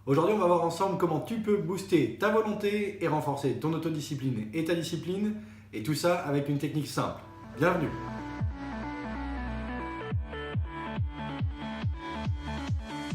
Aujourd'hui, on va voir ensemble comment tu peux booster ta volonté et renforcer ton autodiscipline et ta discipline, et tout ça avec une technique simple. Bienvenue!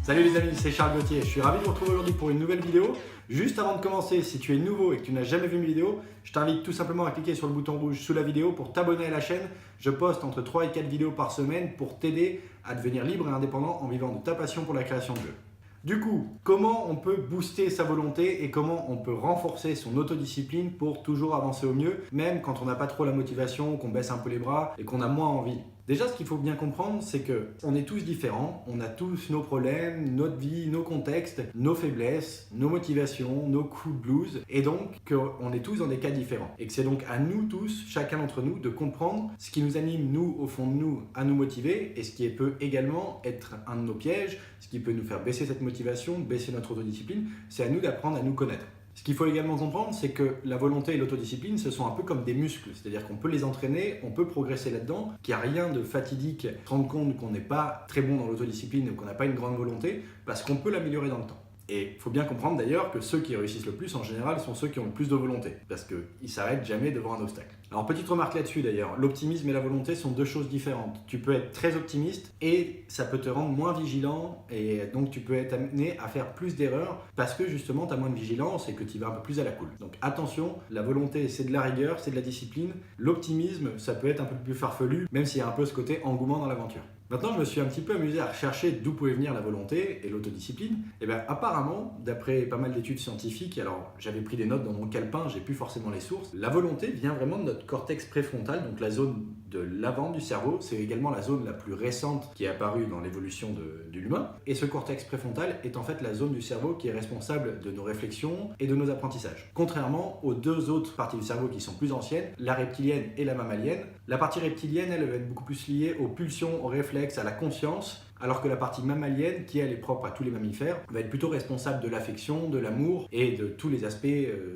Salut les amis, c'est Charles Gauthier. Je suis ravi de vous retrouver aujourd'hui pour une nouvelle vidéo. Juste avant de commencer, si tu es nouveau et que tu n'as jamais vu mes vidéos, je t'invite tout simplement à cliquer sur le bouton rouge sous la vidéo pour t'abonner à la chaîne. Je poste entre 3 et 4 vidéos par semaine pour t'aider à devenir libre et indépendant en vivant de ta passion pour la création de jeux. Du coup, comment on peut booster sa volonté et comment on peut renforcer son autodiscipline pour toujours avancer au mieux, même quand on n'a pas trop la motivation, qu'on baisse un peu les bras et qu'on a moins envie? Déjà, ce qu'il faut bien comprendre, c'est qu'on est tous différents, on a tous nos problèmes, notre vie, nos contextes, nos faiblesses, nos motivations, nos coups de blues, et donc qu'on est tous dans des cas différents. Et que c'est donc à nous tous, chacun d'entre nous, de comprendre ce qui nous anime, nous, au fond de nous, à nous motiver, et ce qui peut également être un de nos pièges, ce qui peut nous faire baisser cette motivation, baisser notre autodiscipline. C'est à nous d'apprendre à nous connaître. Ce qu'il faut également comprendre, c'est que la volonté et l'autodiscipline, ce sont un peu comme des muscles. C'est-à-dire qu'on peut les entraîner, on peut progresser là-dedans, qu'il n'y a rien de fatidique, se rendre compte qu'on n'est pas très bon dans l'autodiscipline ou qu'on n'a pas une grande volonté, parce qu'on peut l'améliorer dans le temps. Et il faut bien comprendre d'ailleurs que ceux qui réussissent le plus en général sont ceux qui ont le plus de volonté, parce qu'ils ne s'arrêtent jamais devant un obstacle. Alors petite remarque là-dessus d'ailleurs, l'optimisme et la volonté sont deux choses différentes. Tu peux être très optimiste et ça peut te rendre moins vigilant et donc tu peux être amené à faire plus d'erreurs parce que justement tu as moins de vigilance et que tu vas un peu plus à la cool. Donc attention, la volonté c'est de la rigueur, c'est de la discipline. L'optimisme ça peut être un peu plus farfelu, même s'il y a un peu ce côté engouement dans l'aventure. Maintenant, je me suis un petit peu amusé à rechercher d'où pouvait venir la volonté et l'autodiscipline. Et bien, apparemment, d'après pas mal d'études scientifiques, alors j'avais pris des notes dans mon calepin, j'ai plus forcément les sources, la volonté vient vraiment de notre cortex préfrontal, donc la zone de l'avant du cerveau. C'est également la zone la plus récente qui est apparue dans l'évolution de l'humain. Et ce cortex préfrontal est en fait la zone du cerveau qui est responsable de nos réflexions et de nos apprentissages. Contrairement aux deux autres parties du cerveau qui sont plus anciennes, la reptilienne et la mammalienne. La partie reptilienne, elle va être beaucoup plus liée aux pulsions, aux réflexes, à la conscience, alors que la partie mammalienne, qui elle est propre à tous les mammifères, va être plutôt responsable de l'affection, de l'amour et de tous les aspects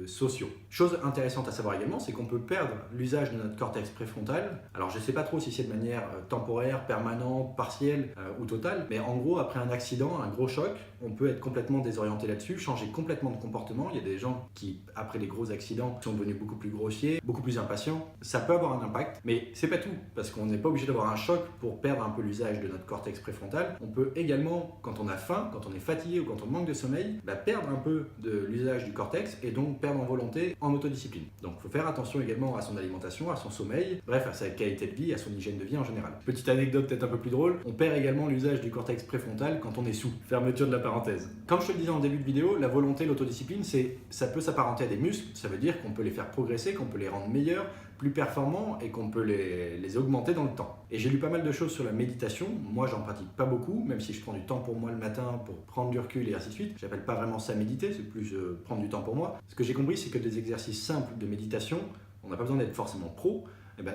sociaux. Chose intéressante à savoir également, c'est qu'on peut perdre l'usage de notre cortex préfrontal. Alors je ne sais pas trop si c'est de manière temporaire, permanente, partielle ou totale, mais en gros après un accident, un gros choc, on peut être complètement désorienté là-dessus, changer complètement de comportement. Il y a des gens qui, après les gros accidents, sont devenus beaucoup plus grossiers, beaucoup plus impatients. Ça peut avoir un impact, mais c'est pas tout, parce qu'on n'est pas obligé d'avoir un choc pour perdre un peu l'usage de notre cortex préfrontal. On peut également, quand on a faim, quand on est fatigué ou quand on manque de sommeil, perdre un peu de l'usage du cortex et donc perdre en volonté, en autodiscipline. Donc il faut faire attention également à son alimentation, à son sommeil, bref, à sa qualité de vie, à son hygiène de vie en général. Petite anecdote peut-être un peu plus drôle, on perd également l'usage du cortex préfrontal quand on est sous. Fermeture de la parenthèse. Comme je te le disais en début de vidéo, la volonté, l'autodiscipline, ça peut s'apparenter à des muscles, ça veut dire qu'on peut les faire progresser, qu'on peut les rendre meilleurs, plus performants et qu'on peut les augmenter dans le temps. Et j'ai lu pas mal de choses sur la méditation. Moi, j'en pratique pas beaucoup, même si je prends du temps pour moi le matin pour prendre du recul et ainsi de suite. J'appelle pas vraiment ça méditer, c'est plus prendre du temps pour moi. Ce que j'ai compris, c'est que des exercices simples de méditation, on n'a pas besoin d'être forcément pro,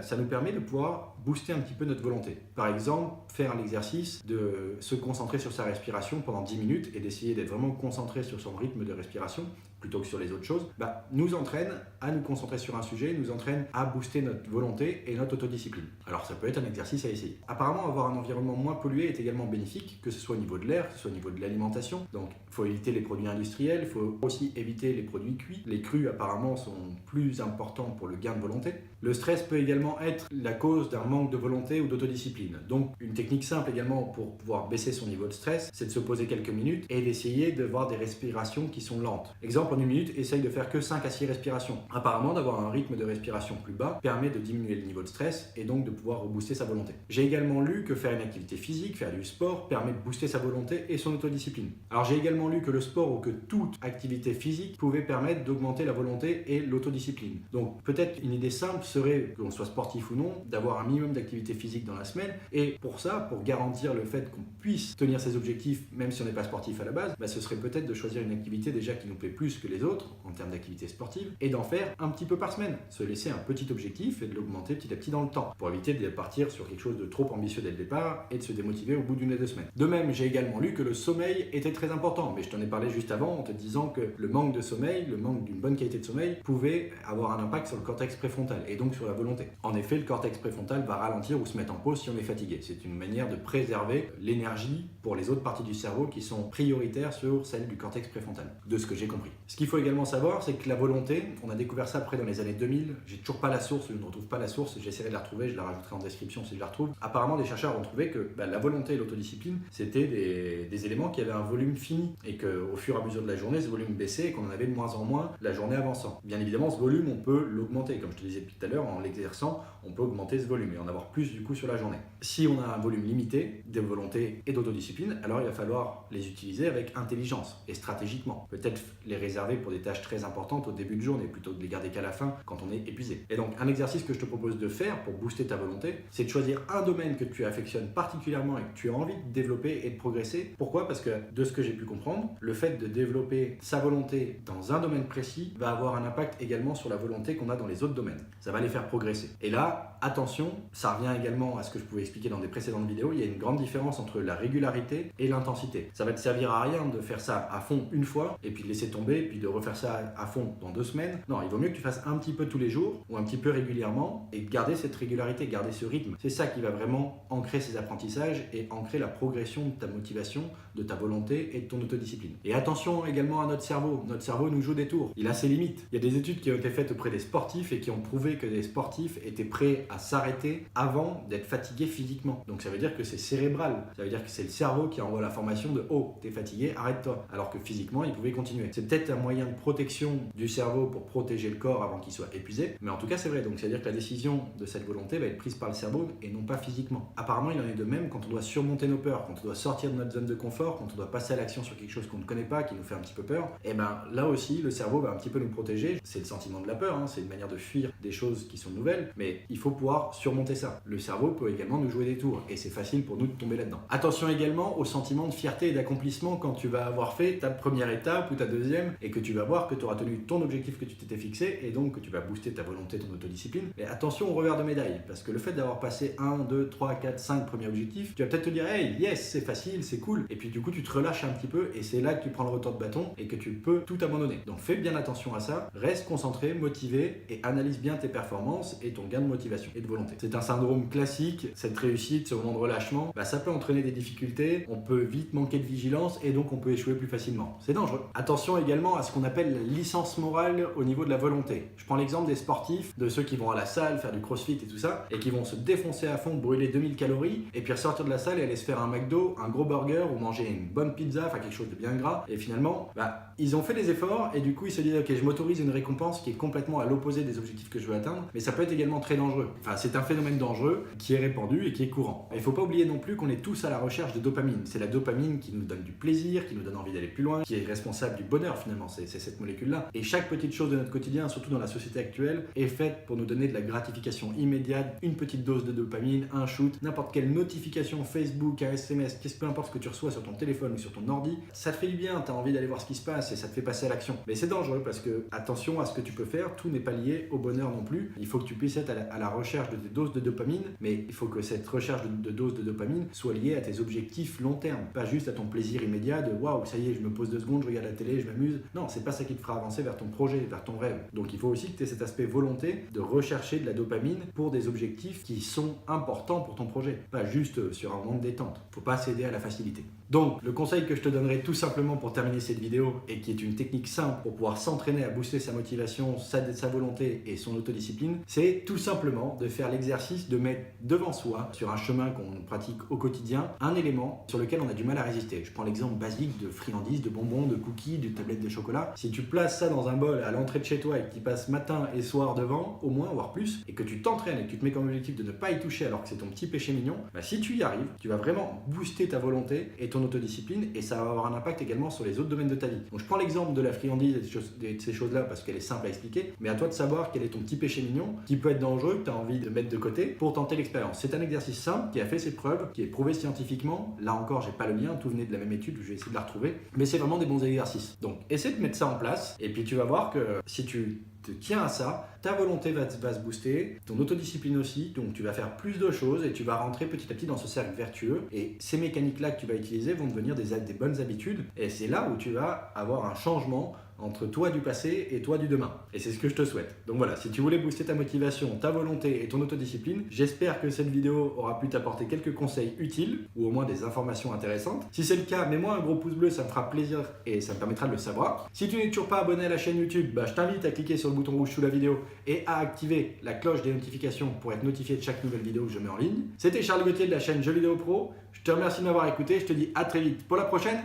ça nous permet de pouvoir booster un petit peu notre volonté. Par exemple, faire l'exercice de se concentrer sur sa respiration pendant 10 minutes et d'essayer d'être vraiment concentré sur son rythme de respiration plutôt que sur les autres choses, nous entraîne à nous concentrer sur un sujet, nous entraîne à booster notre volonté et notre autodiscipline. Alors ça peut être un exercice à essayer. Apparemment, avoir un environnement moins pollué est également bénéfique, que ce soit au niveau de l'air, que ce soit au niveau de l'alimentation. Donc il faut éviter les produits industriels, il faut aussi éviter les produits cuits. Les crus apparemment sont plus importants pour le gain de volonté. Le stress peut également être la cause d'un manque de volonté ou d'autodiscipline. Donc une technique simple également pour pouvoir baisser son niveau de stress, c'est de se poser quelques minutes et d'essayer de voir des respirations qui sont lentes. Exemple, en une minute, essaye de faire que 5 à 6 respirations. Apparemment, d'avoir un rythme de respiration plus bas permet de diminuer le niveau de stress et donc de pouvoir rebooster sa volonté. J'ai également lu que faire une activité physique, faire du sport, permet de booster sa volonté et son autodiscipline. Alors j'ai également lu que le sport ou que toute activité physique pouvait permettre d'augmenter la volonté et l'autodiscipline. Donc peut-être une idée simple serait, qu'on soit sportif ou non, d'avoir un minimum d'activité physique dans la semaine. Et pour ça, pour garantir le fait qu'on puisse tenir ses objectifs, même si on n'est pas sportif à la base, ce serait peut-être de choisir une activité déjà qui nous plaît plus que les autres en termes d'activité sportive et d'en faire un petit peu par semaine. Se laisser un petit objectif et de l'augmenter petit à petit dans le temps pour éviter de partir sur quelque chose de trop ambitieux dès le départ et de se démotiver au bout d'une ou deux semaines. De même, j'ai également lu que le sommeil était très important, mais je t'en ai parlé juste avant en te disant que le manque de sommeil, le manque d'une bonne qualité de sommeil pouvait avoir un impact sur le cortex préfrontal et donc sur la volonté. volonté. En effet, le cortex préfrontal va ralentir ou se mettre en pause si on est fatigué. C'est une manière de préserver l'énergie pour les autres parties du cerveau qui sont prioritaires sur celle du cortex préfrontal, de ce que j'ai compris. Ce qu'il faut également savoir, c'est que la volonté, on a découvert ça après dans les années 2000, j'ai toujours pas la source, je ne retrouve pas la source, j'essaierai de la retrouver, je la rajouterai en description si je la retrouve. Apparemment, des chercheurs ont trouvé que la volonté et l'autodiscipline, c'était des éléments qui avaient un volume fini et qu'au fur et à mesure de la journée, ce volume baissait et qu'on en avait de moins en moins la journée avançant. Bien évidemment, ce volume, on peut l'augmenter, comme je te disais tout à l'heure, en l'exerçant, on peut augmenter ce volume et en avoir plus du coup sur la journée. Si on a un volume limité de volonté et d'autodiscipline, alors il va falloir les utiliser avec intelligence et stratégiquement. Peut-être les réserver pour des tâches très importantes au début de journée plutôt que de les garder qu'à la fin quand on est épuisé. Et donc un exercice que je te propose de faire pour booster ta volonté, c'est de choisir un domaine que tu affectionnes particulièrement et que tu as envie de développer et de progresser. Pourquoi? Parce que de ce que j'ai pu comprendre, le fait de développer sa volonté dans un domaine précis va avoir un impact également sur la volonté qu'on a dans les autres domaines. Ça va les faire progresser. Et là, attention, ça revient également à ce que je pouvais expliquer dans des précédentes vidéos, il y a une grande différence entre la régularité et l'intensité. Ça va te servir à rien de faire ça à fond une fois et puis de laisser tomber, puis de refaire ça à fond dans 2 semaines. Non, il vaut mieux que tu fasses un petit peu tous les jours ou un petit peu régulièrement et garder cette régularité, garder ce rythme. C'est ça qui va vraiment ancrer ces apprentissages et ancrer la progression de ta motivation, de ta volonté et de ton autodiscipline. Et attention également à notre cerveau. Notre cerveau nous joue des tours. Il a ses limites. Il y a des études qui ont été faites auprès des sportifs et qui ont prouvé que les sportifs étaient prêts à s'arrêter avant d'être fatigués physiquement. Donc ça veut dire que c'est cérébral. Ça veut dire que c'est le cerveau qui envoie l'information de oh, t'es fatigué, arrête-toi. Alors que physiquement, il pouvait continuer. C'est peut-être un moyen de protection du cerveau pour protéger le corps avant qu'il soit épuisé. Mais en tout cas, c'est vrai. Donc ça veut dire que la décision de cette volonté va être prise par le cerveau et non pas physiquement. Apparemment, il en est de même quand on doit surmonter nos peurs, quand on doit sortir de notre zone de confort, quand on doit passer à l'action sur quelque chose qu'on ne connaît pas, qui nous fait un petit peu peur. Et ben là aussi, le cerveau va un petit peu nous protéger. C'est le sentiment de la peur, hein. C'est une manière de fuir des choses qui sont nouvelles, mais il faut pouvoir surmonter ça. Le cerveau peut également nous jouer des tours et c'est facile pour nous de tomber là-dedans. Attention également au sentiment de fierté et d'accomplissement quand tu vas avoir fait ta première étape ou ta deuxième et que tu vas voir que tu auras tenu ton objectif que tu t'étais fixé et donc que tu vas booster ta volonté, ton autodiscipline. Mais attention au revers de médaille parce que le fait d'avoir passé 1, 2, 3, 4, 5 premiers objectifs, tu vas peut-être te dire hey, yes, c'est facile, c'est cool. Et puis du coup, tu te relâches un petit peu et c'est là que tu prends le retour de bâton et que tu peux tout abandonner. Donc fais bien attention à ça, reste concentré, motivé et analyse bien tes performances et ton gain de motivation et de volonté. C'est un syndrome classique, cette réussite, ce moment de relâchement, ça peut entraîner des difficultés, on peut vite manquer de vigilance et donc on peut échouer plus facilement. C'est dangereux. Attention également à ce qu'on appelle la licence morale au niveau de la volonté. Je prends l'exemple des sportifs, de ceux qui vont à la salle, faire du crossfit et tout ça, et qui vont se défoncer à fond, brûler 2000 calories, et puis ressortir de la salle et aller se faire un McDo, un gros burger ou manger une bonne pizza, enfin quelque chose de bien gras, et finalement, ils ont fait des efforts et du coup ils se disent ok, je m'autorise une récompense qui est complètement à l'opposé des objectifs que je veux atteindre, mais ça peut être également très dangereux. Enfin, c'est un phénomène dangereux qui est répandu et qui est courant. Il ne faut pas oublier non plus qu'on est tous à la recherche de dopamine. C'est la dopamine qui nous donne du plaisir, qui nous donne envie d'aller plus loin, qui est responsable du bonheur finalement, c'est cette molécule-là. Et chaque petite chose de notre quotidien, surtout dans la société actuelle, est faite pour nous donner de la gratification immédiate, une petite dose de dopamine, un shoot, n'importe quelle notification Facebook, un SMS, peu importe ce que tu reçois sur ton téléphone ou sur ton ordi, ça te fait du bien, tu as envie d'aller voir ce qui se passe et ça te fait passer à l'action. Mais c'est dangereux parce que attention à ce que tu peux faire, tout n'est pas lié au bonheur non plus. Il faut que tu puisses être à la recherche de tes doses de dopamine, mais il faut que cette recherche de doses de dopamine soit liée à tes objectifs long terme, pas juste à ton plaisir immédiat de waouh, ça y est, je me pose 2 secondes, je regarde la télé, je m'amuse. Non, c'est pas ça qui te fera avancer vers ton projet, vers ton rêve. Donc il faut aussi que tu aies cet aspect volonté de rechercher de la dopamine pour des objectifs qui sont importants pour ton projet, pas juste sur un moment de détente. Faut pas céder à la facilité. Donc, le conseil que je te donnerai tout simplement pour terminer cette vidéo et qui est une technique simple pour pouvoir s'entraîner à booster sa motivation, sa volonté et son autodiscipline, c'est tout simplement de faire l'exercice de mettre devant soi, sur un chemin qu'on pratique au quotidien, un élément sur lequel on a du mal à résister. Je prends l'exemple basique de friandises, de bonbons, de cookies, de tablettes de chocolat. Si tu places ça dans un bol à l'entrée de chez toi et que tu passes matin et soir devant, au moins, voire plus, et que tu t'entraînes et que tu te mets comme objectif de ne pas y toucher alors que c'est ton petit péché mignon, si tu y arrives, tu vas vraiment booster ta volonté et ton autodiscipline et ça va avoir un impact également sur les autres domaines de ta vie. Donc je prends l'exemple de la friandise et de ces choses-là parce qu'elle est simple à expliquer, mais à toi de savoir quel est ton petit péché mignon qui peut être dangereux, que tu as envie de mettre de côté pour tenter l'expérience. C'est un exercice simple qui a fait ses preuves, qui est prouvé scientifiquement. Là encore, j'ai pas le lien, tout venait de la même étude, je vais essayer de la retrouver, mais c'est vraiment des bons exercices. Donc essaie de mettre ça en place et puis tu vas voir que si tu te tiens à ça, ta volonté va se booster, ton autodiscipline aussi, donc tu vas faire plus de choses et tu vas rentrer petit à petit dans ce cercle vertueux et ces mécaniques-là que tu vas utiliser vont devenir des bonnes habitudes et c'est là où tu vas avoir un changement entre toi du passé et toi du demain. Et c'est ce que je te souhaite. Donc voilà, si tu voulais booster ta motivation, ta volonté et ton autodiscipline, j'espère que cette vidéo aura pu t'apporter quelques conseils utiles ou au moins des informations intéressantes. Si c'est le cas, mets-moi un gros pouce bleu, ça me fera plaisir et ça me permettra de le savoir. Si tu n'es toujours pas abonné à la chaîne YouTube, je t'invite à cliquer sur le bouton rouge sous la vidéo et à activer la cloche des notifications pour être notifié de chaque nouvelle vidéo que je mets en ligne. C'était Charles Gauthier de la chaîne Jeux Vidéo Pro. Je te remercie de m'avoir écouté. Je te dis à très vite pour la prochaine.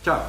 Ciao!